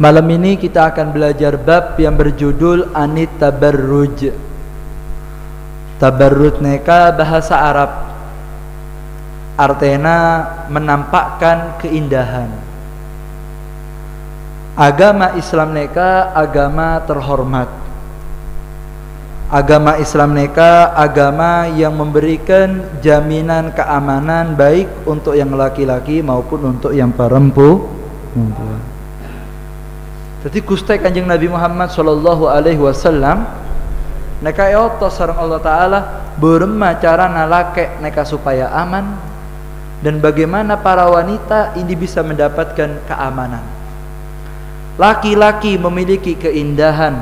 Malam ini kita akan belajar bab yang berjudul Anit Tabarruj. Tabarruj neka bahasa Arab, artinya menampakkan keindahan. Agama Islam neka agama terhormat. Agama Islam neka agama yang memberikan jaminan keamanan baik untuk yang laki-laki maupun untuk yang perempuan. Jadi Gusti Kanjeng Nabi Muhammad sallallahu alaihi wasallam neka eotos sareng Allah taala beurema cara nalake neka supaya aman, dan bagaimana para wanita ini bisa mendapatkan keamanan. Laki-laki memiliki keindahan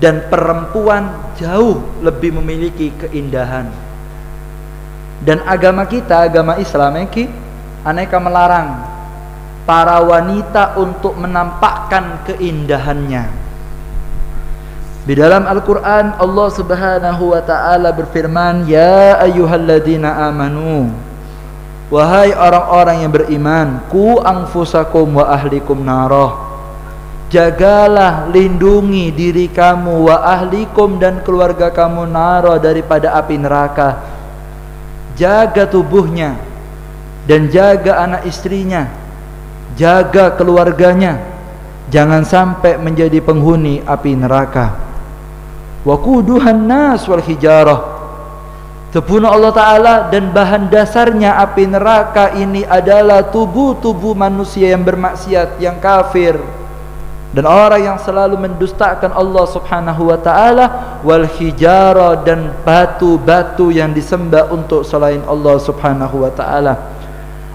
dan perempuan jauh lebih memiliki keindahan. Dan agama kita, agama Islam ini aneka melarang para wanita untuk menampakkan keindahannya. Di dalam Al-Quran Allah subhanahu wa ta'ala berfirman, Ya ayyuhalladzina amanu, wahai orang-orang yang beriman, ku anfusakum wa ahlikum naroh, jagalah, lindungi diri kamu, wa ahlikum, dan keluarga kamu, naroh, daripada api neraka. Jaga tubuhnya dan jaga anak istrinya, jaga keluarganya, jangan sampai menjadi penghuni api neraka. Waquduhan nas wal hijarah, tepuna Allah Ta'ala, dan bahan dasarnya api neraka ini adalah tubuh-tubuh manusia yang bermaksiat, yang kafir, dan orang yang selalu mendustakan Allah subhanahu wa ta'ala, wal hijarah, dan batu-batu yang disembah untuk selain Allah subhanahu wa ta'ala.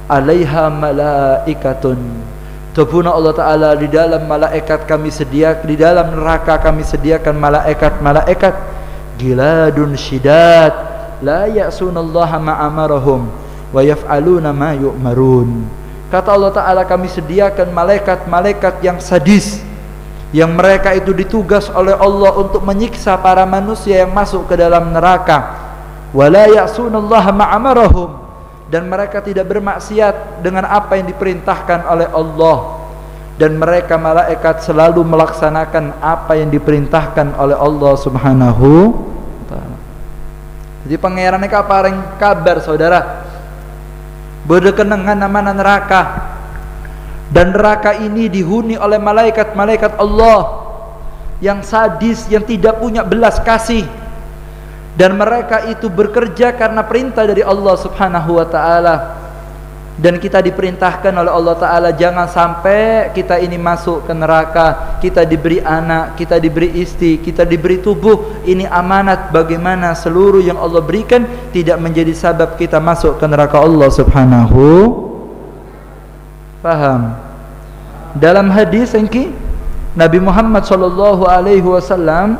Alaiha malaikatun, tepuna Allah Ta'ala, di dalam malaikat kami sediakan, di dalam neraka kami sediakan malaikat-malaikat giladun syidat, la ya'sunallaha ma'amarahum wa yaf'aluna ma yu'marun. Kata Allah Ta'ala, kami sediakan malaikat-malaikat yang sadis, yang mereka itu ditugas oleh Allah untuk menyiksa para manusia yang masuk ke dalam neraka. Wa la ya'sunallaha ma'amarahum, dan mereka tidak bermaksiat dengan apa yang diperintahkan oleh Allah, dan mereka malaikat selalu melaksanakan apa yang diperintahkan oleh Allah subhanahu wa ta'ala. Jadi pangeran neka paring kabar saudara berdekenengan namanya neraka, dan neraka ini dihuni oleh malaikat-malaikat Allah yang sadis, yang tidak punya belas kasih, dan mereka itu bekerja karena perintah dari Allah subhanahu wa ta'ala. Dan kita diperintahkan oleh Allah Ta'ala, jangan sampai kita ini masuk ke neraka. Kita diberi anak, kita diberi istri, kita diberi tubuh, ini amanat. Bagaimana seluruh yang Allah berikan tidak menjadi sebab kita masuk ke neraka Allah subhanahu. Paham? Dalam hadis ini Nabi Muhammad sallallahu alaihi wasallam,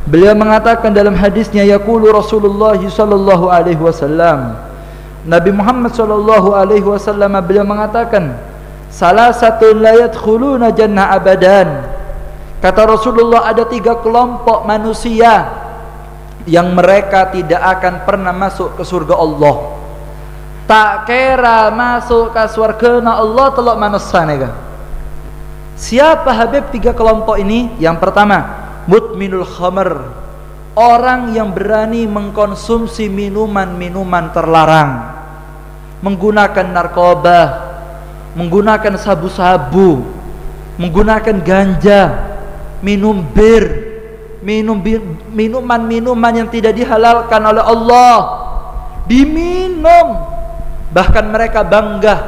beliau mengatakan dalam hadisnya, yaqulu Rasulullah sallallahu alaihi wasallam, Nabi Muhammad sallallahu alaihi wasallam beliau mengatakan, salah satu la yadkhuluna jannah abadan. Kata Rasulullah, ada 3 kelompok manusia yang mereka tidak akan pernah masuk ke surga Allah. Tak kira masuk ke surga Allah telok manusia nega. Siapa Habib 3 kelompok ini? Yang pertama, mudminul khamr, orang yang berani mengkonsumsi minuman-minuman terlarang, menggunakan narkoba, menggunakan sabu-sabu, menggunakan ganja, minum bir, minuman-minuman yang tidak dihalalkan oleh Allah, diminum. Bahkan mereka bangga,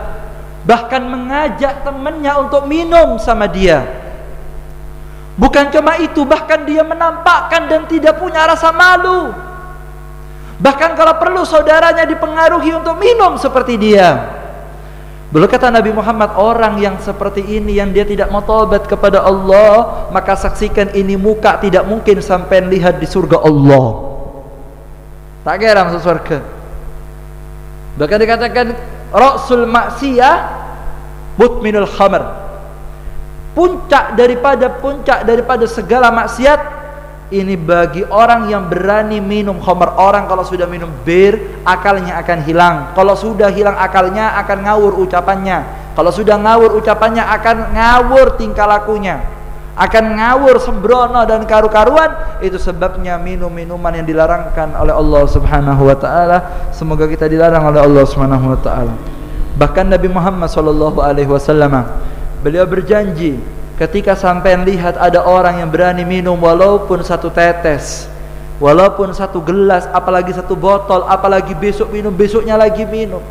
bahkan mengajak temannya untuk minum sama dia. Bukan cuma itu, bahkan dia menampakkan dan tidak punya rasa malu. Bahkan kalau perlu saudaranya dipengaruhi untuk minum seperti dia. Belum kata Nabi Muhammad, orang yang seperti ini yang dia tidak mau taubat kepada Allah, maka saksikan ini muka tidak mungkin sampai lihat di surga Allah. Tak kira masuk surga. Bahkan dikatakan Rasul maksiyah mudminul khamr, puncak daripada segala maksiat ini bagi orang yang berani minum khamr. Orang kalau sudah minum bir, akalnya akan hilang. Kalau sudah hilang akalnya, akan ngawur ucapannya. Kalau sudah ngawur ucapannya, akan ngawur tingkah lakunya, akan ngawur sembrono dan karu-karuan. Itu sebabnya minum minuman yang dilarangkan oleh Allah Subhanahu wa taala. Semoga kita dilarang oleh Allah Subhanahu wa taala. Bahkan Nabi Muhammad sallallahu alaihi wasallam, beliau berjanji, ketika sampean lihat ada orang yang berani minum walaupun satu tetes, walaupun satu gelas, apalagi satu botol, apalagi besok minum, besoknya lagi minum,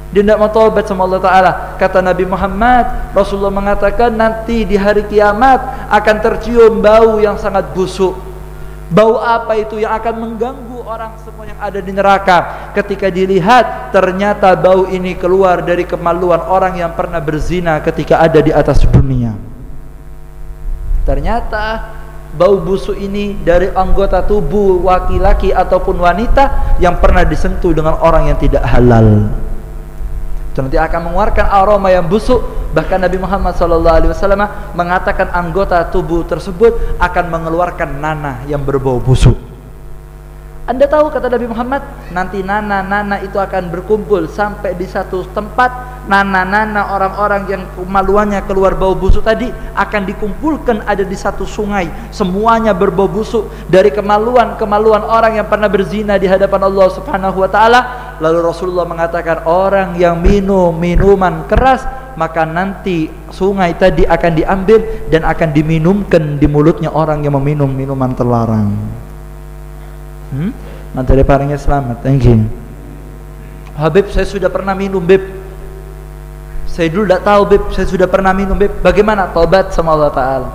dia tidak mau taubat sama Allah Ta'ala. Kata Nabi Muhammad, Rasulullah mengatakan nanti di hari kiamat akan tercium bau yang sangat busuk. Bau apa itu? Yang akan mengganggu orang semua yang ada di neraka. Ketika dilihat, ternyata bau ini keluar dari kemaluan orang yang pernah berzina ketika ada di atas dunia. Ternyata bau busuk ini dari anggota tubuh laki-laki ataupun wanita yang pernah disentuh dengan orang yang tidak halal. Nanti akan mengeluarkan aroma yang busuk. Bahkan Nabi Muhammad SAW mengatakan anggota tubuh tersebut akan mengeluarkan nanah yang berbau busuk. Anda tahu, kata Nabi Muhammad, nanti nana-nana itu akan berkumpul sampai di satu tempat. Nana-nana orang-orang yang kemaluannya keluar bau busuk tadi akan dikumpulkan ada di satu sungai. Semuanya berbau busuk dari kemaluan orang yang pernah berzina di hadapan Allah Subhanahu wa taala. Lalu Rasulullah mengatakan, orang yang minum minuman keras, maka nanti sungai tadi akan diambil dan akan diminumkan di mulutnya orang yang meminum minuman terlarang. Nanti paringnya selamat. Thank you. Habib, saya sudah pernah minum, Bib. Saya dulu tidak tahu, Bib. Saya sudah pernah minum, Bib. Bagaimana? Taubat sama Allah Ta'ala.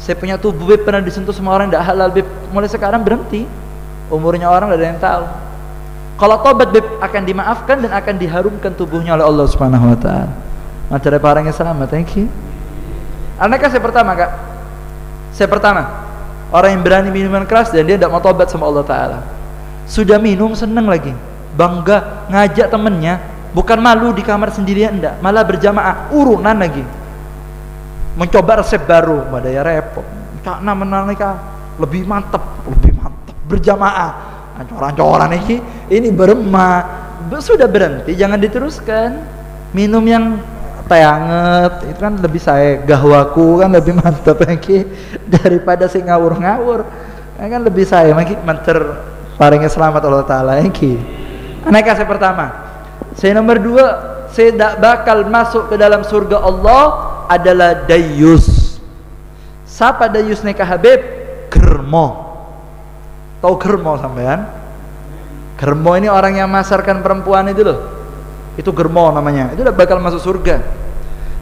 Saya punya tubuh, Bib, pernah disentuh sama orang tidak halal, Bib. Mulai sekarang berhenti. Umurnya orang tidak ada yang tahu. Kalau taubat, Bib, akan dimaafkan dan akan diharumkan tubuhnya oleh Allah Subhanahu wa taala. Nanti paringnya selamat. Thank you. Anaknya saya pertama, Kak. Saya pertama. Orang yang berani minuman keras dan dia tidak mau tobat sama Allah Ta'ala. Sudah minum senang lagi, bangga, ngajak temennya. Bukan malu di kamar sendirian, enggak, malah berjamaah, urunan lagi. Mencoba resep baru, badaya repot. Karena menarik lebih mantap, berjamaah. Ancoran-ancoran ini berema. Sudah berhenti, jangan diteruskan. Minum yang teh anget itu kan lebih saya gahwaku kan lebih mantap lagi daripada si ngawur-ngawur kan lebih saya lagi menter paringnya selamat Allah Ta'ala lagi. Anak saya pertama. Saya nomor 2, saya tidak bakal masuk ke dalam surga Allah adalah dayus. Siapa dayus nikah Habib? Germo. Tahu germo sampean? Germo ini orang yang masarkan perempuan itu loh. Itu germo namanya. Itu udah bakal masuk surga.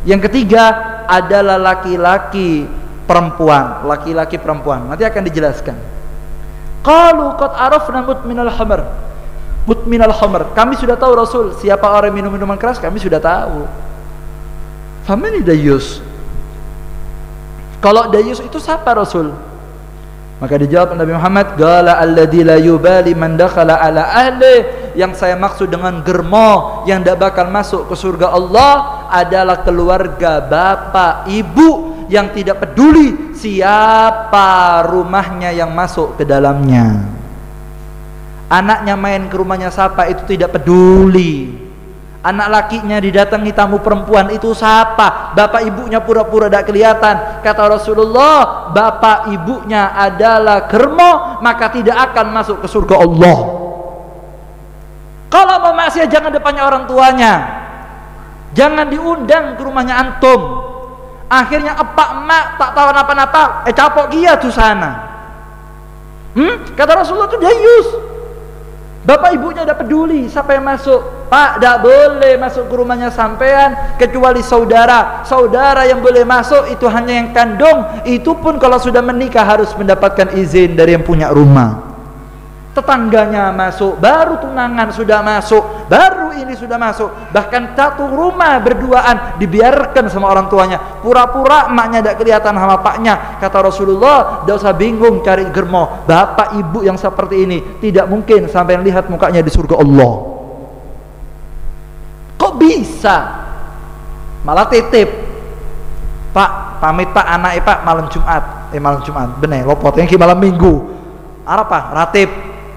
Yang ketiga adalah laki-laki perempuan. Laki-laki perempuan. Nanti akan dijelaskan. Qalu qad arafna mutminal khamr. Mutminal khamr. Kami sudah tahu Rasul siapa orang minum minuman keras, kami sudah tahu. Famani dayus. Kalau dayus itu siapa Rasul? Maka dijawab Nabi Muhammad, qala alladzi la yubali man dakhala ala ahli. Yang saya maksud dengan germo yang tidak bakal masuk ke surga Allah adalah keluarga bapak ibu yang tidak peduli siapa rumahnya yang masuk ke dalamnya. Anaknya main ke rumahnya siapa itu tidak peduli. Anak lakinya didatangi tamu perempuan itu siapa? Bapak ibunya pura-pura tidak kelihatan. Kata Rasulullah, bapak ibunya adalah germo, maka tidak akan masuk ke surga Allah. Kalau mau maksiat jangan depannya orang tuanya. Jangan diundang ke rumahnya antum. Akhirnya epak emak tak tahu apa-apa, capok dia tuh sana. Kata Rasulullah itu dayus. Bapak ibunya tidak peduli siapa yang masuk. Pak, tidak boleh masuk ke rumahnya sampean kecuali saudara. Saudara yang boleh masuk itu hanya yang kandung. Itu pun kalau sudah menikah harus mendapatkan izin dari yang punya rumah. Tetangganya masuk, baru tunangan sudah masuk, baru ini sudah masuk. Bahkan satu rumah berduaan dibiarkan sama orang tuanya. Pura-pura emaknya tidak kelihatan sama bapaknya. Kata Rasulullah, tidak usah bingung cari germo. Bapak ibu yang seperti ini tidak mungkin sampai lihat mukanya di surga Allah. Kok bisa? Malah titip. Pak, pamit Pak, anaknya Pak malam Jumat. Malam Jumat, bener, lopotnya malam Minggu. Apa?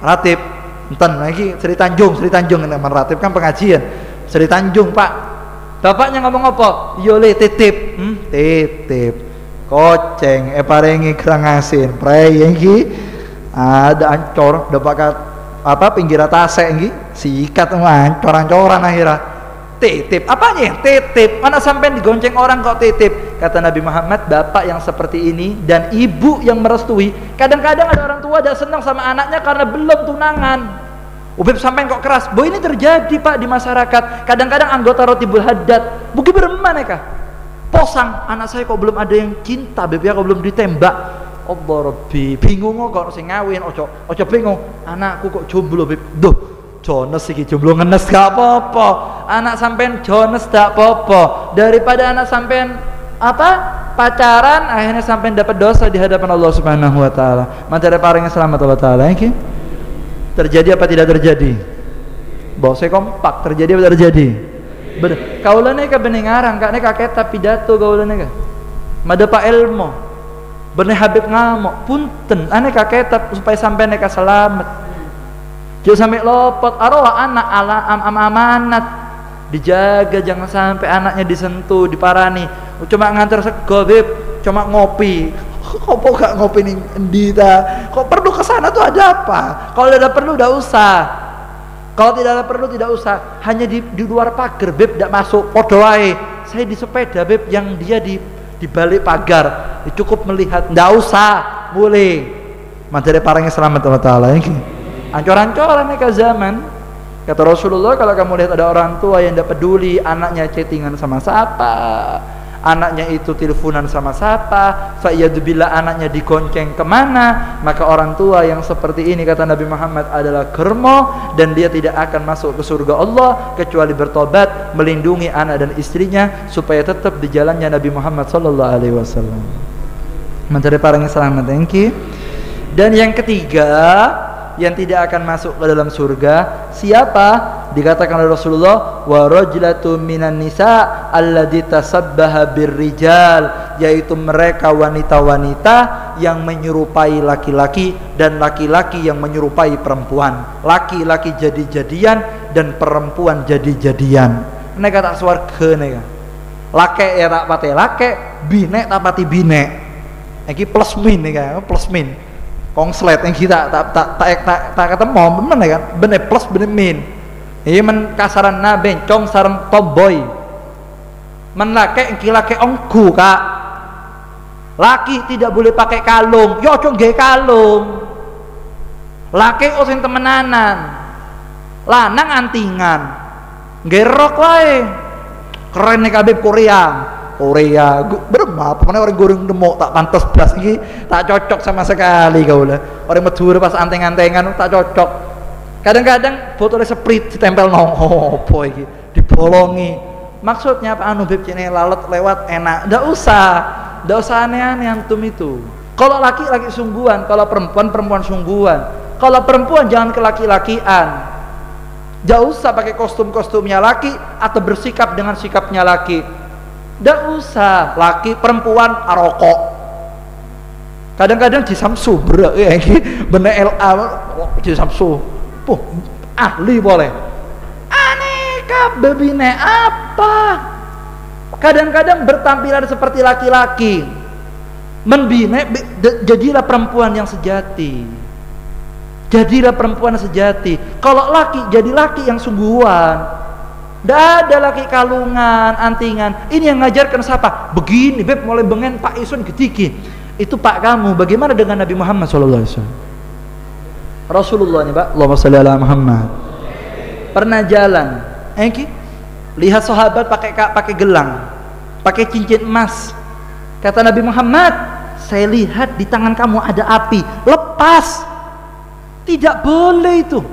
Ratib enten lagi Sri Tanjung teman ratib kan pengajian Sri Tanjung Pak Bapaknya ngomong apa? Yo le titip. Titip. Koceng parengi kerang asin. Prei iki ada ancor dapat pinggir tase iki sikat ancor-ancoran akhirnya. Titip. Apanya? Titip. Mana sampai digonceng orang kok titip? Kata Nabi Muhammad, bapak yang seperti ini dan ibu yang merestui. Kadang-kadang ada orang tua tidak senang sama anaknya karena belum tunangan. Ubib sampai kok keras. Boh ini terjadi Pak di masyarakat. Kadang-kadang anggota Rotibul Haddad buki beremana kah? Posang, anak saya kok belum ada yang cinta, Beb ya, kok belum ditembak. Allah Rabbi, bingung kok sing ngawin, ojo bingung. Anakku kok jomblo, Beb. Duh, Jones iki jomblo ngenes gak apa-apa. Anak sampean Jones gak apa-apa. Daripada anak sampean pacaran akhirnya sampean dapat dosa di hadapan Allah Subhanahu wa taala. Materi paringnya selamat Allah taala iki. Terjadi apa tidak terjadi? Bahwa saya kompak, terjadi apa terjadi? Kaulane ka benengarang, kak neka kitab pidato kaulane ka. Mada Pak Elmo. Bene Habib ngamuk, punten, ane ka kitab supaya sampai neka selamat. Jangan sampai lopot, arwah anak amanat. Dijaga jangan sampai anaknya disentuh, diparani. Cuma ngantar sego, Beb, cuma ngopi. Kok gak ngopi nih Endita? Kok perlu kesana tuh ada apa? Kalau ada perlu udah usah. Kalau tidak ada perlu tidak usah. Hanya di luar pagar, Beb, tidak masuk. Podo wae. Saya di sepeda, Beb, yang dia di balik pagar. Cukup melihat, tidak usah. Boleh. Materi parangnya selamat Allah Taala. Ancor-ancoran ke zaman. Kata Rasulullah, kalau kamu lihat ada orang tua yang tidak peduli anaknya chattingan sama siapa, anaknya itu teleponan sama siapa, fa'iyadzubillah anaknya digonceng kemana, maka orang tua yang seperti ini kata Nabi Muhammad adalah germo dan dia tidak akan masuk ke surga Allah kecuali bertobat, melindungi anak dan istrinya supaya tetap di jalannya Nabi Muhammad sallallahu alaihi wasallam. Mencari parangnya selamat, thank you. Dan yang ketiga yang tidak akan masuk ke dalam surga siapa? Dikatakan oleh Rasulullah, wa rajulatu minan nisa alladzi tasabbaha birrijal, yaitu mereka wanita-wanita yang menyerupai laki-laki dan laki-laki yang menyerupai perempuan. Laki-laki jadi-jadian dan perempuan jadi-jadian. Neka tak swarga neka. Lake ya tak pati lake, bine tak pati bine. Iki plus min neka, plus min. Kongslet yang kita tak ketemu bener kan? Bener plus bener min. Ini men kasaran na bencong sarang tomboy. Men laki ongku kak. Laki tidak boleh pakai kalung. Yo cong gay kalung. Laki sing temenanan. Lanang antingan. Gerok wae. Keren nih kabeh Korea. Berapa mana orang goreng demok tak pantas belas ini tak cocok sama sekali kau lah. Orang Madura pas anteng-antengan tak cocok. Kadang-kadang botolnya seprit ditempel apa iki dibolongi. Maksudnya apa anu Beb cene lalat lewat enak. Ndak usah aneh-aneh antum itu. Kalau laki-laki sungguhan, kalau perempuan sungguhan. Kalau perempuan jangan kelaki-lakian. Ndak usah pakai kostum-kostumnya laki atau bersikap dengan sikapnya laki. Nggak usah, laki perempuan arokok. Kadang-kadang di Samsu bener LA di Samsu. Ahli boleh. Aneka bebine apa? Kadang-kadang bertampilan seperti laki-laki. Membine jadilah perempuan yang sejati. Jadilah perempuan sejati. Kalau laki jadi laki yang sungguhan. Tidak ada laki kalungan, antingan. Ini yang ngajarkan siapa? Begini, Beb, mulai bengen Pak Isun ketiki. Itu Pak kamu. Bagaimana dengan Nabi Muhammad SAW? Rasulullah nih, Pak. Allahumma shalli ala Muhammad. Pernah jalan, lihat sahabat pakai gelang, pakai cincin emas. Kata Nabi Muhammad, saya lihat di tangan kamu ada api. Lepas. Tidak boleh itu.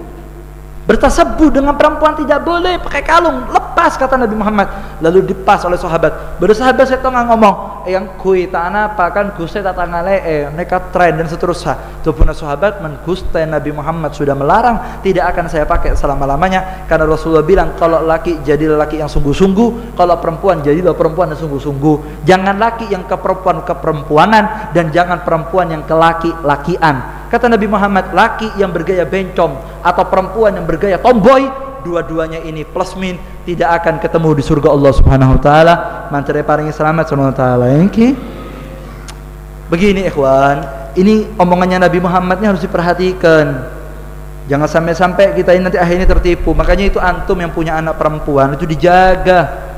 Bertasabuh dengan perempuan tidak boleh, pakai kalung, lepas kata Nabi Muhammad. Lalu dipas oleh sahabat. Bersahabat saya tengah ngomong, yang kui tak apa kan guste tak ngale mereka tren dan seterusnya. Itu pun sahabat menguste Nabi Muhammad sudah melarang, tidak akan saya pakai selama-lamanya karena Rasulullah bilang kalau laki jadilah laki yang sungguh-sungguh, kalau perempuan jadilah perempuan yang sungguh-sungguh. Jangan laki yang keperempuanan dan jangan perempuan yang kelaki-lakian. Kata Nabi Muhammad, laki yang bergaya bencong atau perempuan yang bergaya tomboy dua-duanya ini plus min tidak akan ketemu di surga Allah Subhanahu wa taala. Mancare paring selamat subhanahu wa taala. Begini ikhwan, ini omongannya Nabi Muhammad ini harus diperhatikan. Jangan sampai kita ini nanti akhirnya tertipu. Makanya itu antum yang punya anak perempuan itu dijaga.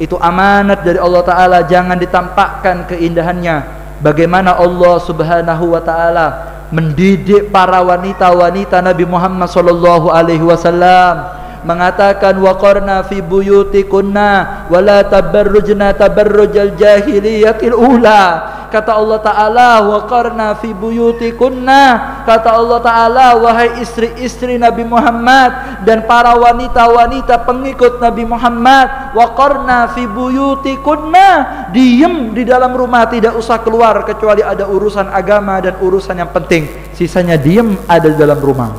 Itu amanat dari Allah Ta'ala, jangan ditampakkan keindahannya. Bagaimana Allah Subhanahu wa Ta'ala mendidik para wanita-wanita Nabi Muhammad sallallahu alaihi wasallam, mengatakan waqarna fi buyutikunna wala tabarrujna tabarrujal jahiliyatil ula. Kata Allah Ta'ala waqarna fi buyutikunna, kata Allah Ta'ala wahai istri-istri Nabi Muhammad dan para wanita-wanita pengikut Nabi Muhammad, waqarna fi buyutikunna, diem di dalam rumah, tidak usah keluar kecuali ada urusan agama dan urusan yang penting, sisanya diem ada di dalam rumah.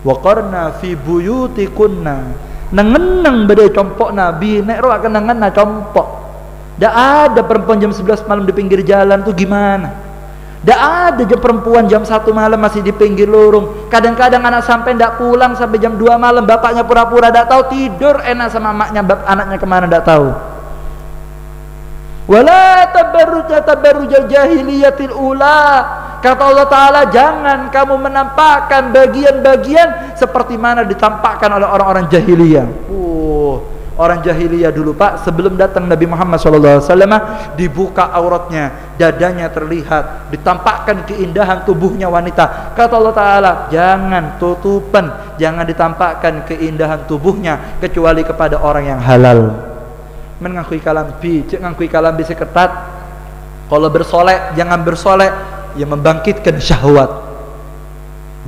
Waqarna fi buyutikunna, nengeneng bede compok Nabi nek ro akan nengen compok. Dak ada perempuan jam 11 malam di pinggir jalan tuh gimana? Dak ada jam perempuan jam 1 malam masih di pinggir lorong. Kadang-kadang anak sampai ndak pulang sampai jam 2 malam, bapaknya pura-pura ndak tahu, tidur enak sama maknya, anaknya kemana ndak tahu. Wala tabarrujal jahiliyatil ula. Kata Allah Ta'ala, jangan kamu menampakkan bagian-bagian seperti mana ditampakkan oleh orang-orang jahiliyah. Orang jahiliyah dulu Pak, sebelum datang Nabi Muhammad SAW, dibuka auratnya, dadanya terlihat, ditampakkan keindahan tubuhnya wanita. Kata Allah Ta'ala, jangan tutupan, jangan ditampakkan keindahan tubuhnya kecuali kepada orang yang halal. Mengakui kalambi, cek ngakui kalambi seketat. Kalau bersolek, jangan bersolek yang membangkitkan syahwat.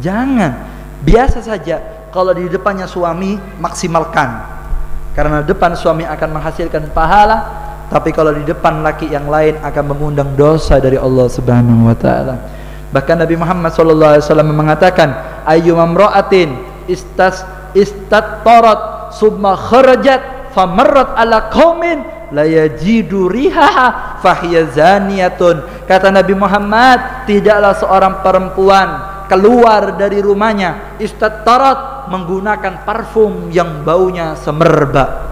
Jangan, biasa saja. Kalau di depannya suami, maksimalkan. Karena depan suami akan menghasilkan pahala, tapi kalau di depan laki yang lain akan mengundang dosa dari Allah Subhanahu wa taala. Bahkan Nabi Muhammad sallallahu alaihi wasallam mengatakan, ayyumamra'atin istattarat summa kharajat famarrat ala qaumin la yajidu rihaha fahiya zaniyatun. Kata Nabi Muhammad, tidaklah seorang perempuan keluar dari rumahnya istattarat menggunakan parfum yang baunya semerbak,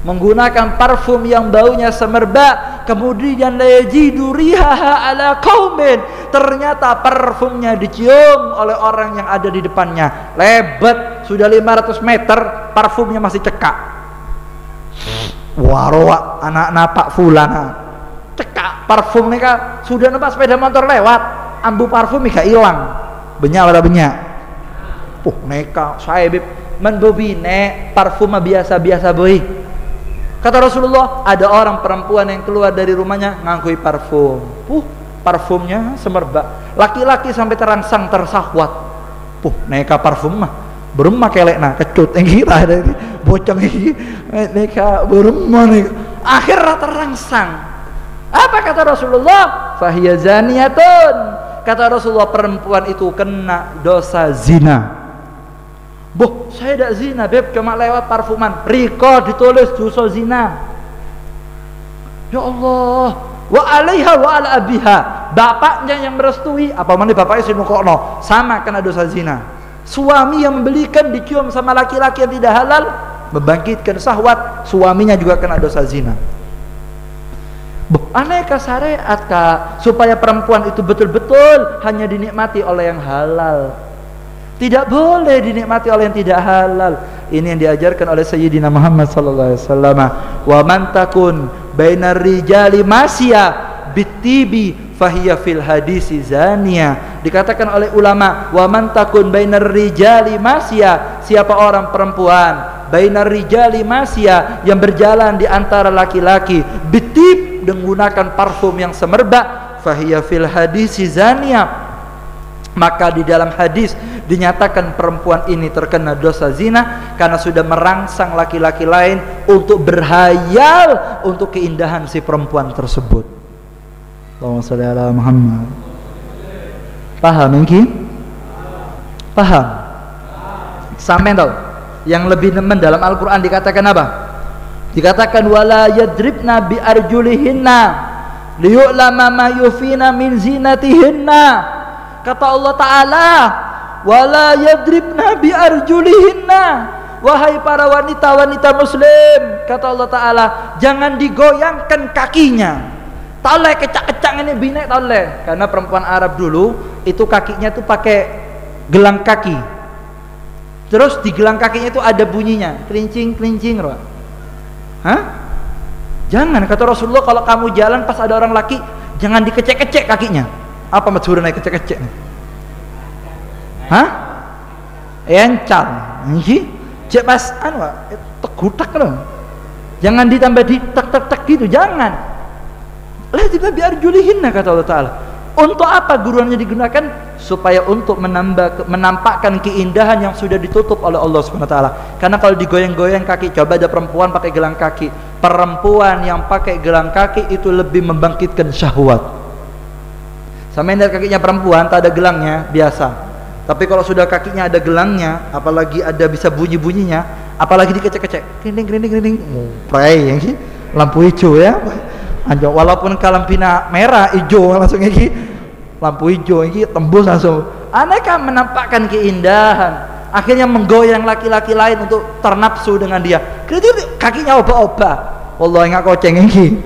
menggunakan parfum yang baunya semerbak, kemudian la yajidu rihaha ala qaumin, ternyata parfumnya dicium oleh orang yang ada di depannya, lebat sudah 500 meter parfumnya masih cekak. Waroa anak napak fulana cekak parfum nika, sudah nampak sepeda motor lewat ambu parfum ika hilang, benyak pada benyak. Neka saibib menbobine parfum biasa-biasa boy. Kata Rasulullah, ada orang perempuan yang keluar dari rumahnya ngangkui parfum. Parfumnya semerbak. Laki-laki sampai terangsang tersahwat. Neka parfum mah berumah kelekna kecut yang kita ada bocong ini. Neka berumah nih. Akhirnya terangsang. Apa kata Rasulullah? Fahiya zaniyatun. Kata Rasulullah, perempuan itu kena dosa zina. Saya tidak zina beb, cuma lewat parfuman. Riko ditulis dosa zina. Ya Allah, wa alaiha wa ala abiha, bapaknya yang merestui, apa mana bapaknya sinukokno, sama kena dosa zina. Suami yang membelikan dicium sama laki-laki yang tidak halal, membangkitkan syahwat, suaminya juga kena dosa zina. Aneka syariat Kak, supaya perempuan itu betul-betul hanya dinikmati oleh yang halal, tidak boleh dinikmati oleh yang tidak halal. Ini yang diajarkan oleh Sayyidina Muhammad sallallahu alaihi wasallam. Wa man takun bainar rijali masya bitibi fahiya fil hadisi zania. Dikatakan oleh ulama, wa man takun bainar rijali masya, siapa orang perempuan bainar rijali masya yang berjalan di antara laki-laki bitib menggunakan parfum yang semerbak, fahiya fil hadisi zania, maka di dalam hadis dinyatakan perempuan ini terkena dosa zina karena sudah merangsang laki-laki lain untuk berhayal untuk keindahan si perempuan tersebut. Allahumma shalli ala Muhammad. Paham ini? Paham? Sampai tahu? Yang lebih nemen dalam Al-Quran dikatakan apa? Dikatakan wala yadribna bi arjulihinna liyu'lama ma yufina min zinatihinna. Kata Allah Ta'ala, wala yadribna bi arjulihinna. Wahai para wanita-wanita muslim, kata Allah Ta'ala, jangan digoyangkan kakinya. Toleh kecak-kecak ini binek toleh. Karena perempuan Arab dulu itu kakinya tuh pakai gelang kaki. Terus di gelang kakinya itu ada bunyinya, kelincing-kelincing, roh. Hah? Jangan, kata Rasulullah, kalau kamu jalan pas ada orang laki, jangan dikecek-kecek kakinya. Apa maksudnya naik kecek-kecek? Hah? Encal. Nggih. Cek pas tegutak loh. Jangan ditambah di tak gitu, jangan. Lah tiba biar julihinna, kata Allah Ta'ala. Untuk apa guruannya digunakan? Supaya untuk menampakkan keindahan yang sudah ditutup oleh Allah Subhanahu wa taala. Karena kalau digoyang-goyang kaki, coba ada perempuan pakai gelang kaki. Perempuan yang pakai gelang kaki itu lebih membangkitkan syahwat. Sama lihat kakinya perempuan tak ada gelangnya, biasa. Tapi kalau sudah kakinya ada gelangnya, apalagi ada bisa bunyi-bunyinya, apalagi dikecek-kecek, kerining, pray yang lampu hijau ya. Anjok, walaupun kalampina merah, hijau langsung iki. Lampu hijau iki tembus langsung. Aneka menampakkan keindahan, akhirnya menggoyang laki-laki lain untuk ternafsu dengan dia. Kakinya obah-obah. Wallahi enggak koceng iki.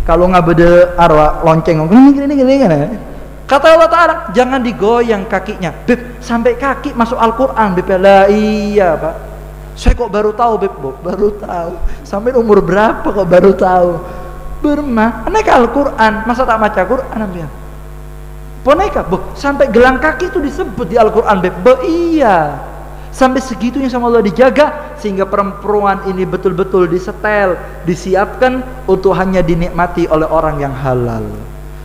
Kalau nggak beda arwah lonceng gini. Kata Allah Ta'ala, jangan digoyang kakinya. Beb, sampai kaki masuk Al-Quran, Beb. Lah iya, Pak. Saya kok baru tahu, Beb. Baru tahu. Sampai umur berapa kok baru tahu? Bermah, aneka Al-Quran. Masa tak baca Quran, Beb? Boneka, sampai gelang kaki itu disebut di Al-Quran, Beb. Iya. Sampai segitunya sama Allah dijaga, sehingga perempuan ini betul-betul disetel, disiapkan untuk hanya dinikmati oleh orang yang halal.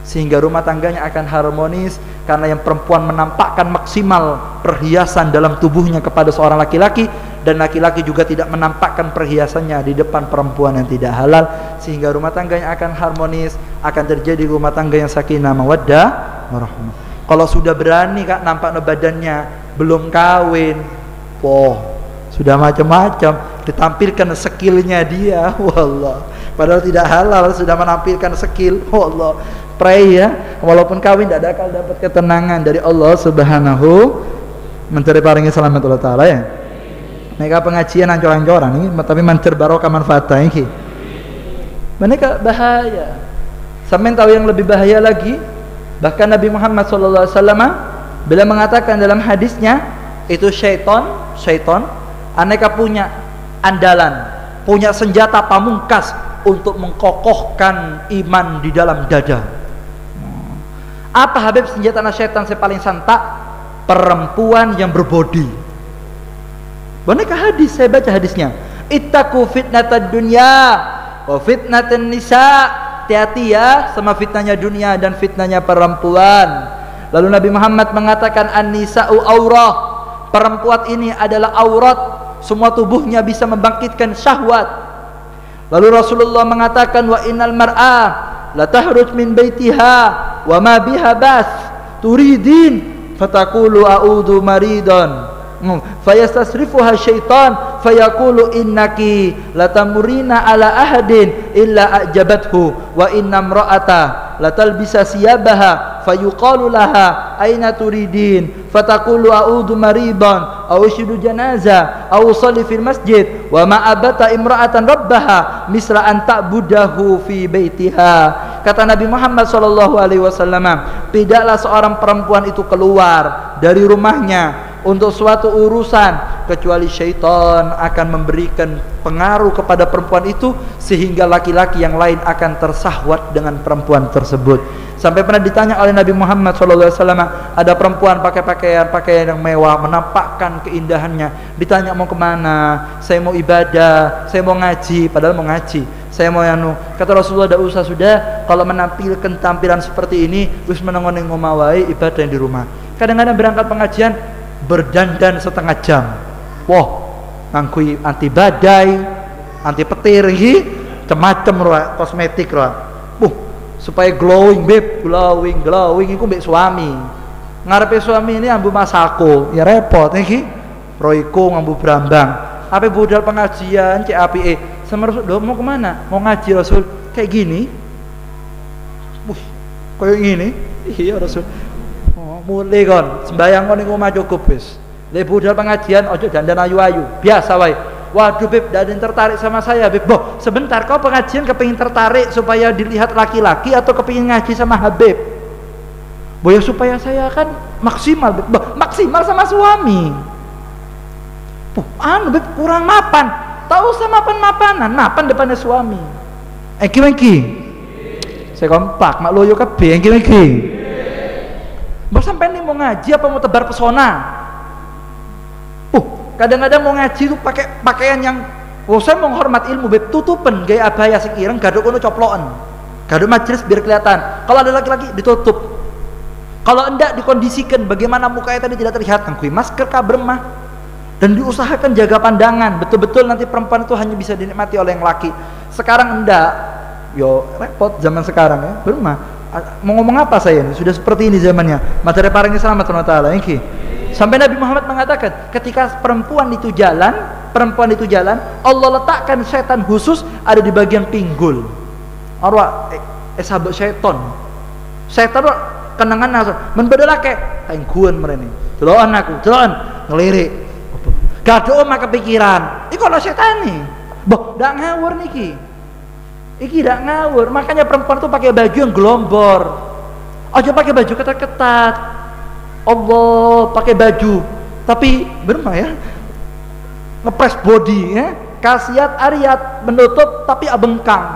Sehingga rumah tangganya akan harmonis, karena yang perempuan menampakkan maksimal perhiasan dalam tubuhnya kepada seorang laki-laki, dan laki-laki juga tidak menampakkan perhiasannya di depan perempuan yang tidak halal, sehingga rumah tangganya akan harmonis, akan terjadi rumah tangga yang sakinah mawaddah warahmah. Kalau sudah berani Kak nampak badannya, belum kawin, sudah macam-macam, ditampilkan skillnya dia, wallah, padahal tidak halal sudah menampilkan skill, wallah. Pray ya, walaupun kawin tidak bakal dapat ketenangan dari Allah Subhanahu mencari paringi selamat Allah Ta'ala ya. Mereka pengajian ancor-ancoran ini, tapi mancer barokah manfaatnya ini. Mereka bahaya. Sampai tahu yang lebih bahaya lagi, bahkan Nabi Muhammad SAW bila mengatakan dalam hadisnya, itu syaitan aneka punya andalan, punya senjata pamungkas untuk mengkokohkan iman di dalam dada. Apa Habib senjata syaitan yang paling santak? Perempuan yang berbodi. Boneka hadis, saya baca hadisnya. Ittaqu fitnatad dunya wa fitnatan nisa. Hati-hati ya sama fitnahnya dunia dan fitnahnya perempuan. Lalu Nabi Muhammad mengatakan an-nisa'u aurah. Perempuan ini adalah aurat, semua tubuhnya bisa membangkitkan syahwat. Lalu Rasulullah mengatakan wa innal mar'ah la tahruj min baitiha wa ma biha bas turidin fataqulu a'udhu maridan fayastasrifuha syaitan fayaqulu innaki latamurina ala ahadin illa ajabathu wa inna imra'ata latalbisa siyabaha fayuqalu laha aina turidin fataqulu a'udhu maridan aw ushidu janazah aw usalli fil masjid wa ma abata imra'atan rabbaha misla an ta'budahu fi baitiha. Kata Nabi Muhammad SAW, tidaklah seorang perempuan itu keluar dari rumahnya untuk suatu urusan kecuali syaitan akan memberikan pengaruh kepada perempuan itu, sehingga laki-laki yang lain akan tersahwat dengan perempuan tersebut. Sampai pernah ditanya oleh Nabi Muhammad SAW, ada perempuan pakai pakaian yang mewah, menampakkan keindahannya. Ditanya mau kemana? Saya mau ibadah, saya mau ngaji, padahal mau ngaji. Saya mau kata Rasulullah, tidak usah sudah, kalau menampilkan tampilan seperti ini wis menengoni ngomawai ibadah yang di rumah. Kadang-kadang berangkat pengajian berdandan setengah jam. Wah, ngangkui anti badai, anti petir iki, macam-macam kosmetik supaya glowing beb, glowing iku mbek suami. Ngarepe suami ini ambu masako, ya repot iki. Roiko ngambu brambang. Apa budal pengajian cek apike. Sama Rasul, mau kemana? Mau ngaji Rasul. Kayak gini. Kayak gini. Iya Rasul. Oh, mulai kon sembayang kon ning omah cukup wis. Lek budal pengajian ojo dandan ayu-ayu, biasa wae. Waduh Beb, ada yang tertarik sama saya Beb. Boh, sebentar kau pengajian kepingin tertarik supaya dilihat laki-laki atau kepingin ngaji sama Habib? Boh ya supaya saya kan maksimal Beb. Boh, maksimal sama suami. Boh, Beb kurang mapan. Tahu sama mapan-mapanan, mapan depannya suami. Engki-engki. Saya kompak, mak loyo kabeh engki-engki. Boh sampai nih mau ngaji apa mau tebar pesona? Kadang-kadang mau ngaji tuh pakai pakaian yang saya menghormat ilmu Beb, tutupan gaya abaya sing ireng gaduk kono coploken. Gaduk majelis biar kelihatan. Kalau ada laki-laki ditutup. Kalau enggak dikondisikan bagaimana mukanya tadi tidak terlihat, ngangkui masker kabremah. Dan diusahakan jaga pandangan, betul-betul nanti perempuan itu hanya bisa dinikmati oleh yang laki. Sekarang enggak. Yo repot zaman sekarang ya. Bermah. Mau ngomong apa saya ini? Sudah seperti ini zamannya. Materi paringnya selamat Allah Taala. Sampai Nabi Muhammad mengatakan ketika perempuan itu jalan, Allah letakkan setan khusus ada di bagian pinggul. Arwah sahabat setan kenangan nasar menbedolake tangguan merene. Delokan aku, delokan ngelirik. Gado omah kepikiran. Iki ana setan nih. Boh, ndak ngawur niki. Iki ndak ngawur. Makanya perempuan tuh pakai baju yang gelombor. Aja pakai baju ketat-ketat. Allah pakai baju tapi berma ya ngepres body ya, kasiat ariat menutup tapi abengkang,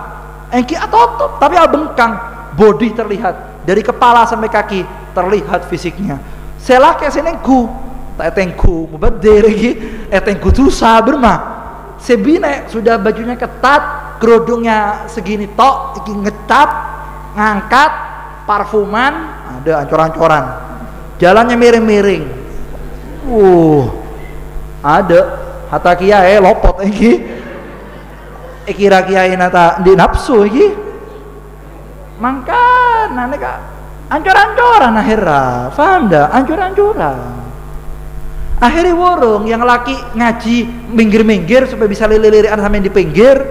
engki tutup tapi abengkang, body terlihat dari kepala sampai kaki terlihat fisiknya. Selake senengku tak etengku mubadir iki etengku susah berma sebine sudah bajunya ketat, kerudungnya segini tok iki ngecap ngangkat parfuman ada ancor-ancoran. Jalannya miring-miring. Ada hatta kiai lopot iki. Kira kiai nata di nafsu iki. Mangkana neka ancor-ancoran akhirnya. Paham dah? Ancor-ancoran. Akhirnya warung yang laki ngaji minggir-minggir supaya bisa lirik-lirikan sampai di pinggir.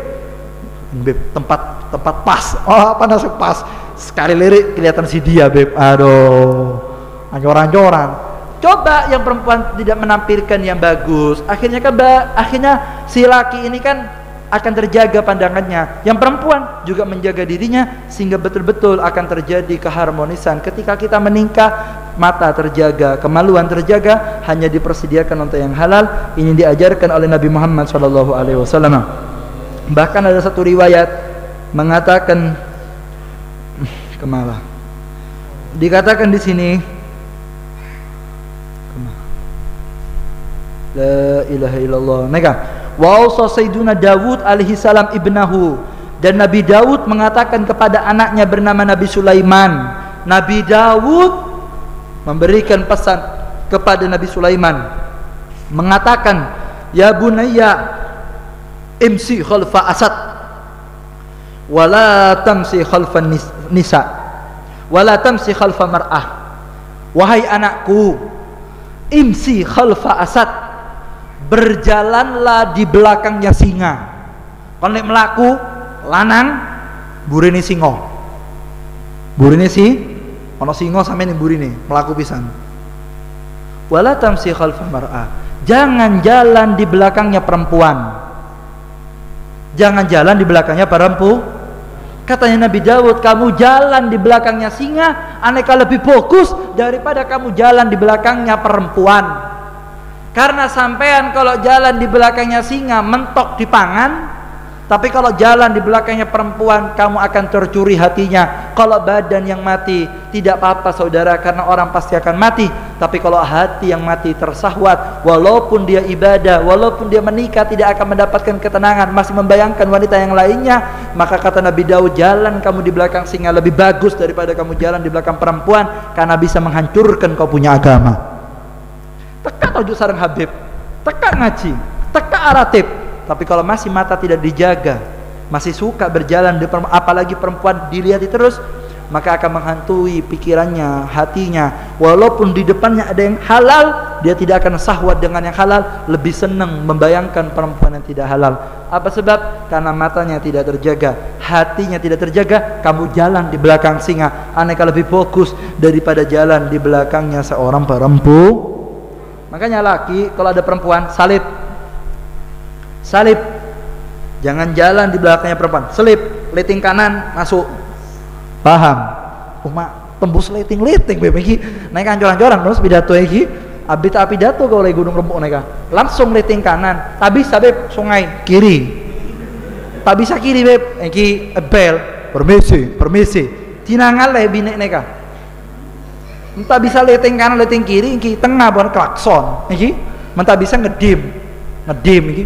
Tempat pas. Oh, panas pas. Sekali lirik kelihatan si dia, Beb. Aduh. Ancoran-ancoran. Coba yang perempuan tidak menampilkan yang bagus, akhirnya si laki ini kan akan terjaga pandangannya. Yang perempuan juga menjaga dirinya sehingga betul-betul akan terjadi keharmonisan. Ketika kita menikah, mata terjaga, kemaluan terjaga, hanya dipersediakan untuk yang halal. Ini diajarkan oleh Nabi Muhammad SAW. Bahkan ada satu riwayat mengatakan dikatakan di sini la ilaha illallah. Wa ausa sayyiduna Dawud alaihi salam ibnahu, dan Nabi Daud mengatakan kepada anaknya bernama Nabi Sulaiman. Nabi Daud memberikan pesan kepada Nabi Sulaiman mengatakan, ya bunayya imsi khalfa asad wala tamsi khalfan nisa wala tamsi khalfa mar'ah. Wahai anakku, imsi khalfa asad, berjalanlah di belakangnya singa. Kon nek mlaku lanang burine singa. Burine ana singa sampeyan ning burine mlaku pisan. Wala tamsi khalfa mar'ah, jangan jalan di belakangnya perempuan. Jangan jalan di belakangnya perempuan. Katanya Nabi Daud, kamu jalan di belakangnya singa aneka lebih bagus daripada kamu jalan di belakangnya perempuan. Karena sampean kalau jalan di belakangnya singa mentok di pangan, tapi kalau jalan di belakangnya perempuan kamu akan tercuri hatinya. Kalau badan yang mati tidak apa-apa saudara, karena orang pasti akan mati. Tapi kalau hati yang mati tersahwat, walaupun dia ibadah, walaupun dia menikah, tidak akan mendapatkan ketenangan, masih membayangkan wanita yang lainnya. Maka kata Nabi Daud, jalan kamu di belakang singa lebih bagus daripada kamu jalan di belakang perempuan, karena bisa menghancurkan kau punya agama. Teka tujuh sarang Habib, teka ngaji, teka aratib. Tapi kalau masih mata tidak dijaga, masih suka berjalan di apalagi perempuan dilihat terus, maka akan menghantui pikirannya, hatinya. Walaupun di depannya ada yang halal, dia tidak akan sahwat dengan yang halal, lebih senang membayangkan perempuan yang tidak halal. Apa sebab? Karena matanya tidak terjaga, hatinya tidak terjaga, kamu jalan di belakang singa, aneka lebih fokus daripada jalan di belakangnya seorang perempuan. Makanya laki kalau ada perempuan salib, jangan jalan di belakangnya perempuan, selip, liting kanan masuk, paham? Tembus liting bebeki, naik ancoran-ancoran terus pidato iki, abis pidato kalau lagi gunung rembuk naik, langsung liting kanan, tak bisa beb sungai kiri, tak bisa kiri beb, iki bel, permisi, tinangan lah binek neka. Entah bisa liting kanan, liting kiri, iki tengah bukan klakson, iki, mentah bisa ngedim, iki,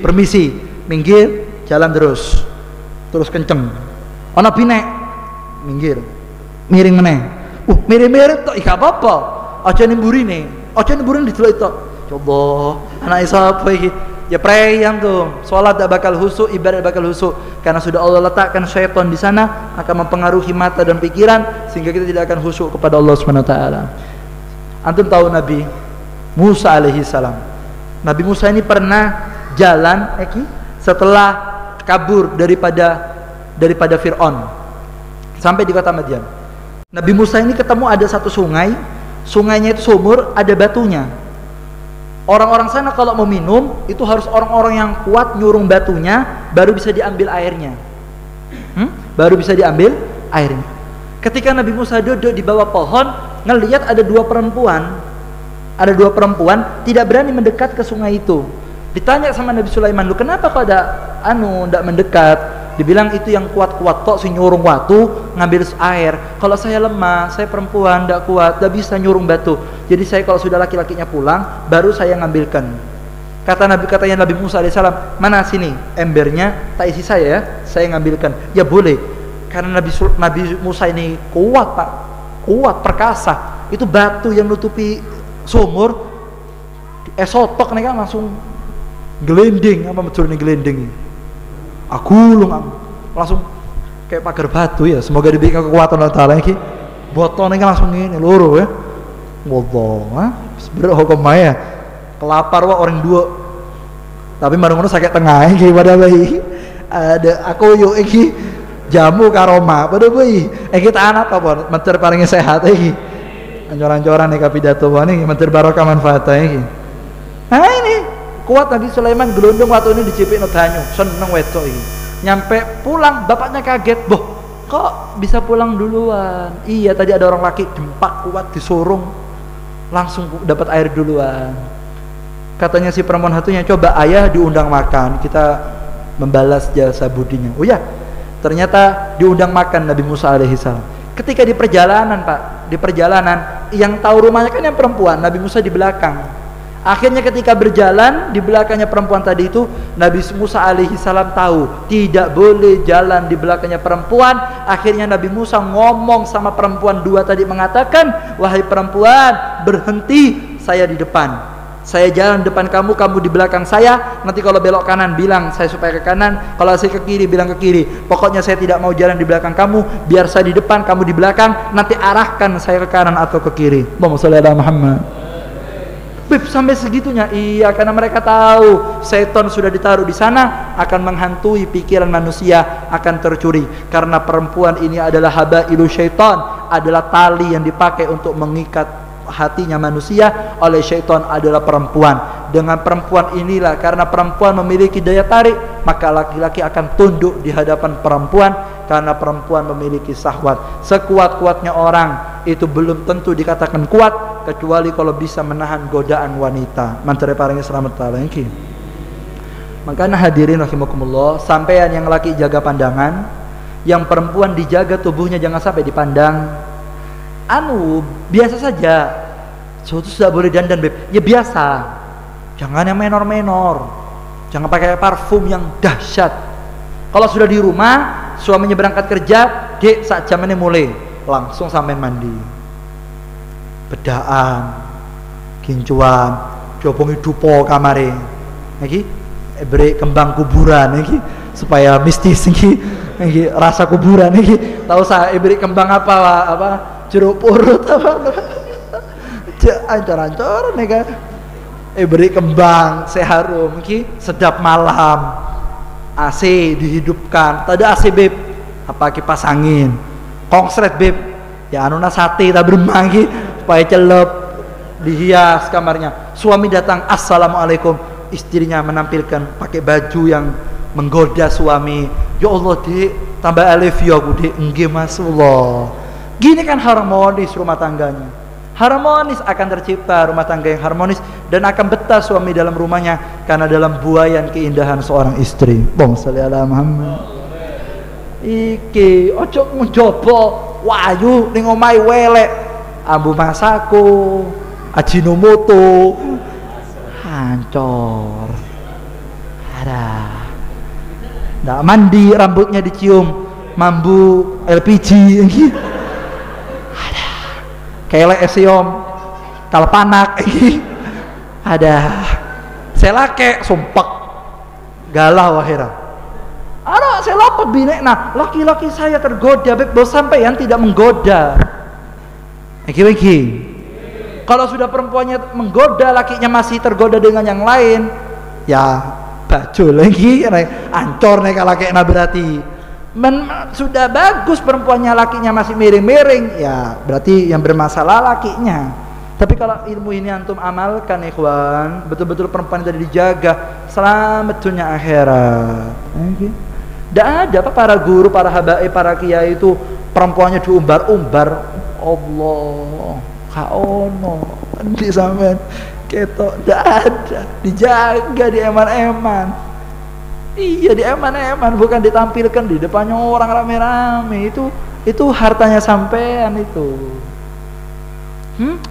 permisi, minggir, jalan terus kenceng. Ono binek, minggir, miring meneh. Miring tok, gak apa-apa. Aja nimburine didelok tok. Coba anak sapa iki? Ya preyam tuh. Salat tak bakal husuk, ibadah bakal husuk karena sudah Allah letakkan syaitan di sana akan mempengaruhi mata dan pikiran sehingga kita tidak akan husuk kepada Allah Subhanahu wa taala. Antum tahu Nabi Musa alaihi salam. Nabi Musa ini pernah jalan setelah kabur daripada Fir'aun sampai di kota Madian. Nabi Musa ini ketemu ada satu sungai, sungainya itu sumur, ada batunya. Orang-orang sana kalau mau minum itu harus orang-orang yang kuat nyurung batunya baru bisa diambil airnya. Ketika Nabi Musa duduk di bawah pohon, ngelihat ada dua perempuan tidak berani mendekat ke sungai itu. Ditanya sama Nabi Sulaiman, lu kenapa kok ndak mendekat? Dibilang itu yang kuat-kuat tok si nyurung watu ngambil air. Kalau saya lemah, saya perempuan ndak kuat, ndak bisa nyurung batu. Jadi saya kalau sudah laki-lakinya pulang, baru saya ngambilkan. Katanya Nabi Musa alaihissalam, mana sini embernya, tak isi saya ngambilkan. Ya boleh, karena Nabi Musa ini kuat pak, kuat perkasa. Itu batu yang nutupi sumur, esotok nih kan langsung gelending, apa betul nih gelending? Aku langsung kayak pagar batu ya. Semoga diberikan kekuatan Allah Taala iki. Botolnya kan langsung ini loro ya. Wallah, sebenernya hukum maya. Kelapar wah orang dua. Tapi marung sakit tengah iki pada bayi. Ada aku yo iki jamu karoma pada bayi. Kita anak apa? Mencer paling sehat iki. Ancoran-ancoran nih pidato ini mencer barokah manfaat iki. Nah ini kuat Nabi Sulaiman gelundung waktu ini dicipik no banyu, seneng wedok ini. Nyampe pulang bapaknya kaget, boh kok bisa pulang duluan? Iya tadi ada orang laki dempak kuat disurung, langsung dapat air duluan. Katanya si perempuan satunya, coba ayah diundang makan, kita membalas jasa budinya. Oh ya, ternyata diundang makan Nabi Musa alaihissalam. Ketika di perjalanan yang tahu rumahnya kan yang perempuan, Nabi Musa di belakang. Akhirnya ketika berjalan di belakangnya perempuan tadi itu, Nabi Musa alaihissalam tahu tidak boleh jalan di belakangnya perempuan. Akhirnya Nabi Musa ngomong sama perempuan dua tadi, mengatakan, wahai perempuan, berhenti, saya di depan, saya jalan depan kamu, kamu di belakang saya. Nanti kalau belok kanan bilang saya supaya ke kanan, kalau saya ke kiri bilang ke kiri. Pokoknya saya tidak mau jalan di belakang kamu, biar saya di depan, kamu di belakang. Nanti arahkan saya ke kanan atau ke kiri. Allahumma sholli ala Muhammad. Sampai segitunya, iya, karena mereka tahu setan sudah ditaruh di sana akan menghantui pikiran manusia, akan tercuri. Karena perempuan ini adalah habailu syaitan, adalah tali yang dipakai untuk mengikat hatinya manusia oleh syaitan adalah perempuan. Dengan perempuan inilah, karena perempuan memiliki daya tarik, maka laki-laki akan tunduk di hadapan perempuan karena perempuan memiliki syahwat. Sekuat-kuatnya orang itu belum tentu dikatakan kuat kecuali kalau bisa menahan godaan wanita. Mantare paringnya selamat taala iki. Makanya hadirin rahimakumullah, sampean yang laki jaga pandangan, yang perempuan dijaga tubuhnya jangan sampai dipandang. Biasa saja. Suatu sudah boleh dandan beb. Ya biasa. Jangan yang menor-menor. Jangan pakai parfum yang dahsyat. Kalau sudah di rumah, suaminya berangkat kerja, dek saat jamannya mulai, langsung sampai mandi. Bedaan, kincuan, jobongi dupo kamare. Iki beri kembang kuburan iki supaya mistis iki rasa kuburan iki. Tahu saya beri kembang apa jeruk purut apa. Ancor-ancor nih kan. Beri kembang seharum iki sedap malam. AC dihidupkan, tak ada AC beb, apa kipas angin, konslet beb, ya anu sate tak beremang supaya celep, dihias kamarnya. Suami datang, assalamualaikum, istrinya menampilkan pakai baju yang menggoda suami. Ya Allah dek, tambah alif ya aku dek, enggak masullah. Gini kan harmonis rumah tangganya. Harmonis akan tercipta rumah tangga yang harmonis dan akan betah suami dalam rumahnya karena dalam buayan keindahan seorang istri. Bong salli ala Muhammad. Iki ojo njobo wayu ning omahe welek. Ambu masako, Ajinomoto. Hancur. Ada. Nggak mandi rambutnya dicium mambu LPG iki. Kelek esiom kalpanak ada selake sumpek galau akhirnya ada selapet bine. Nah laki-laki saya tergoda beb, bos sampean tidak menggoda kalau sudah perempuannya menggoda lakinya masih tergoda dengan yang lain ya baju lagi ancor nih kalau kayak berarti sudah bagus perempuannya, lakinya masih miring-miring, ya berarti yang bermasalah lakinya. Tapi kalau ilmu ini antum amalkan ikhwan, betul-betul perempuan tadi dijaga, selamat dunia akhirat. Tidak ada apa para guru, para habaib, para kiai itu perempuannya diumbar-umbar. Allah, kaono, di sampean ketok, tidak ada, dijaga, dieman-eman. Iya, di eman-eman, bukan ditampilkan di depannya orang rame-rame. Itu hartanya sampean itu.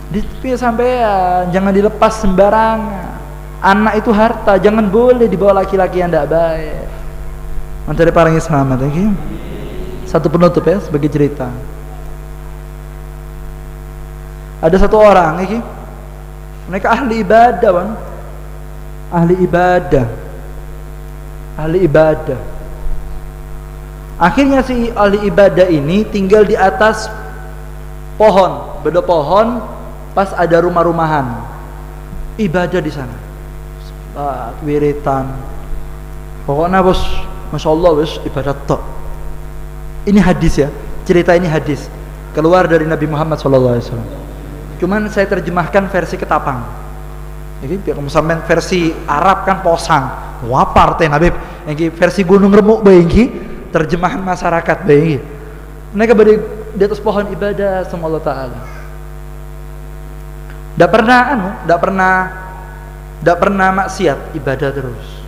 Di sampean, jangan dilepas sembarangan. Anak itu harta, jangan boleh dibawa laki-laki yang tidak baik. Mencari paling selamat, ya. Satu penutup ya sebagai cerita. Ada satu orang, ya. Mereka ahli ibadah, bang. Ahli ibadah. Akhirnya si ahli ibadah ini tinggal di atas pohon, beda pohon, pas ada rumah-rumahan. Ibadah di sana. Wiritan. Pokoknya bos, masya Allah bos, ibadah tok. Ini hadis ya, cerita ini hadis keluar dari Nabi Muhammad SAW. Cuman saya terjemahkan versi Ketapang. Jadi biar sampean versi Arab kan posang, wapar teh Habib. Yang versi Gunung Remuk bayi, terjemahan masyarakat bayi. Mereka berada di atas pohon ibadah sama Allah Taala. Tidak pernah maksiat, ibadah terus.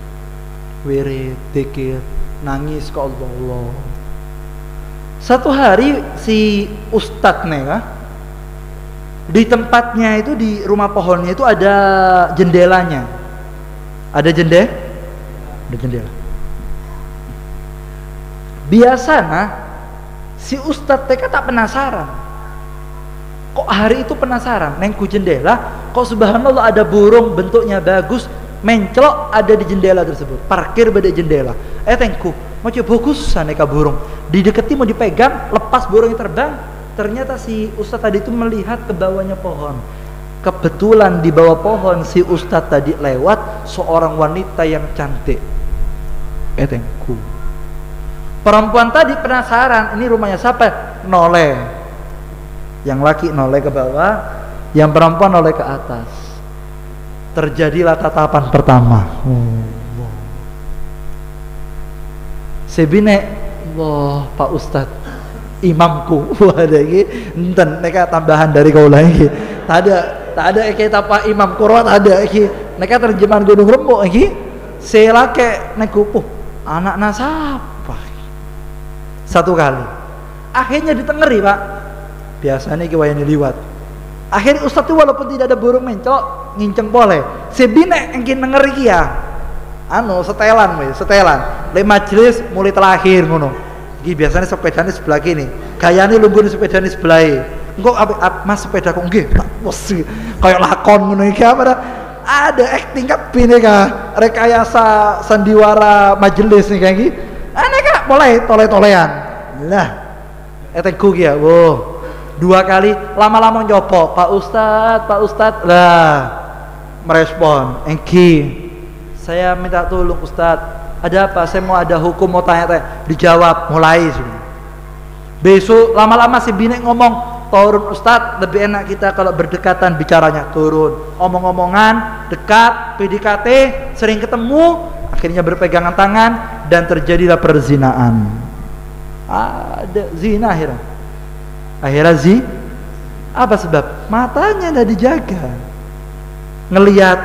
Wirid, dzikir, nangis ke Allah. Satu hari si ustadz nih, di tempatnya itu di rumah pohonnya itu ada jendelanya. Ada jendela. Biasanya si ustadz TK tak penasaran. Kok hari itu penasaran? Nengku jendela, kok subhanallah ada burung bentuknya bagus, mencelok ada di jendela tersebut. Parkir pada jendela. Tengku, mau coba khususan neka burung. Didekati mau dipegang, lepas burungnya terbang. Ternyata si ustadz tadi itu melihat ke bawahnya pohon. Kebetulan di bawah pohon si ustadz tadi lewat seorang wanita yang cantik. Tengku. Perempuan tadi penasaran, ini rumahnya siapa? Noleh. Yang laki noleh ke bawah, yang perempuan noleh ke atas. Terjadilah tatapan pertama. Sebine, wah Pak Ustadz, imamku, wah ada lagi, enten mereka tambahan dari kau lagi. Tak ada kita Pak Imam Kurwat ada lagi. Mereka terjemahan Gunung Remuk lagi. Saya laki neku, anak nasab. Satu kali akhirnya ditengeri Pak, biasanya kiwayani liwat. Akhirnya ustadz itu walaupun tidak ada burung mencok nginceng boleh sebine engkin nengeri kia setelan le majelis mulai terakhir ngono iki biasanya sepedanya sebelah kini gayane lungguh sepedanya sebelah engko mas sepeda kok nggih bos kayak lakon ngono iki apa ada acting kabine ka rekayasa sandiwara majelis nih kayak gini. Aneh kak, boleh tole-tolean lah etengku ya, wow 2 kali lama-lama nyopo Pak Ustadz lah merespon engki saya minta tolong Ustadz Ada apa? Saya mau ada hukum, mau tanya-tanya. Dijawab, mulai sudah. Besok lama-lama si bini ngomong, turun Ustadz, lebih enak kita kalau berdekatan bicaranya. Turun, omong-omongan, dekat, PDKT, sering ketemu, akhirnya berpegangan tangan dan terjadilah perzinaan. Ada zina akhirnya apa sebab? Matanya tidak dijaga, ngelihat,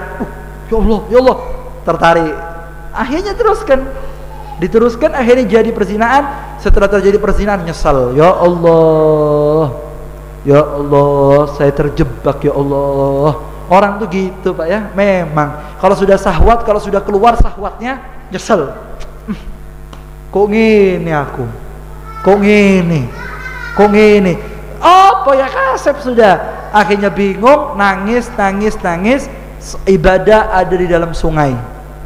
ya Allah, tertarik, akhirnya diteruskan, akhirnya jadi perzinaan. Setelah terjadi perzinaan nyesal, ya Allah, saya terjebak, ya Allah. Orang tuh gitu Pak ya, memang kalau sudah syahwat, kalau sudah keluar syahwatnya nyesel. Kok gini aku, kok gini, apa ya kasep sudah. Akhirnya bingung, nangis. Ibadah ada di dalam sungai,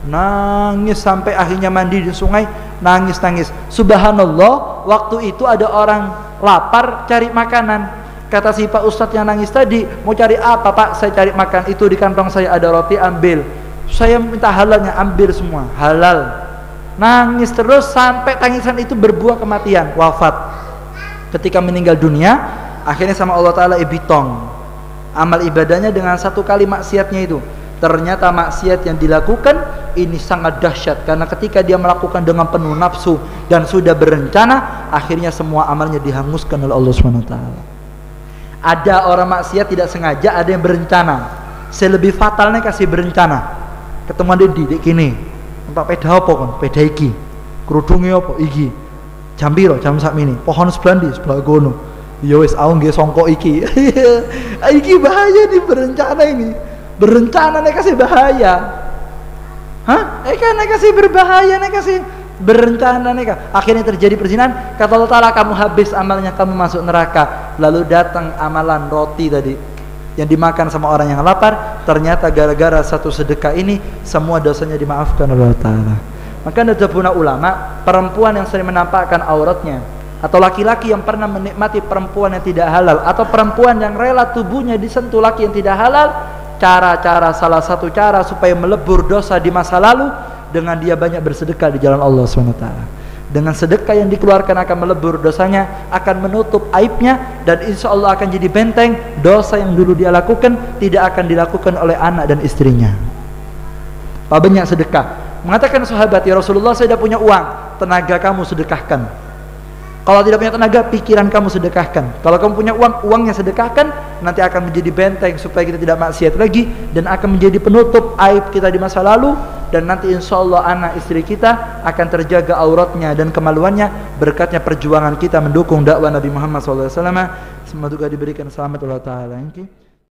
nangis sampai akhirnya mandi di sungai, nangis. Subhanallah, waktu itu ada orang lapar cari makanan. Kata si Pak Ustadz yang nangis tadi, mau cari apa Pak? Saya cari makan, itu di kantong saya ada roti, ambil. Saya minta halalnya, ambil semua, halal. Nangis terus sampai tangisan itu berbuah kematian, wafat. Ketika meninggal dunia, akhirnya sama Allah Ta'ala ibitong amal ibadahnya dengan satu kali maksiatnya itu. Ternyata maksiat yang dilakukan ini sangat dahsyat, karena ketika dia melakukan dengan penuh nafsu dan sudah berencana, akhirnya semua amalnya dihanguskan oleh Allah SWT. Ada orang maksiat tidak sengaja, ada yang berencana. Saya lebih fatalnya kasih berencana. Ketemuan di kini, untuk peda apa kan? Peda iki, kerudungnya apa? Iki. Jam piro? Jam sak mini. Pohon sebelah gono. Ya wis aku nggih songkok iki. Iki bahaya nih, berencana ini. Berencana nek kasih bahaya. Hah? Nek kasih berbahaya, nek kasih berencana nek. Akhirnya terjadi perzinahan. Kata Allah Ta'ala, kamu habis amalnya, kamu masuk neraka. Lalu datang amalan roti tadi yang dimakan sama orang yang lapar. Ternyata gara-gara satu sedekah ini semua dosanya dimaafkan oleh Allah Ta'ala. Maka ada puna ulama, perempuan yang sering menampakkan auratnya, atau laki-laki yang pernah menikmati perempuan yang tidak halal, atau perempuan yang rela tubuhnya disentuh laki yang tidak halal, salah satu cara supaya melebur dosa di masa lalu, dengan dia banyak bersedekah di jalan Allah SWT. Dengan sedekah yang dikeluarkan akan melebur dosanya, akan menutup aibnya, dan insya Allah akan jadi benteng. Dosa yang dulu dia lakukan tidak akan dilakukan oleh anak dan istrinya. Pak banyak sedekah. Mengatakan sahabat, ya Rasulullah, saya tidak punya uang. Tenaga kamu sedekahkan. Kalau tidak punya tenaga, pikiran kamu sedekahkan. Kalau kamu punya uang, uangnya sedekahkan. Nanti akan menjadi benteng supaya kita tidak maksiat lagi, dan akan menjadi penutup aib kita di masa lalu. Dan nanti insya Allah anak istri kita akan terjaga auratnya dan kemaluannya, berkatnya perjuangan kita mendukung dakwah Nabi Muhammad SAW. Semoga diberikan selamat Allah Ta'ala.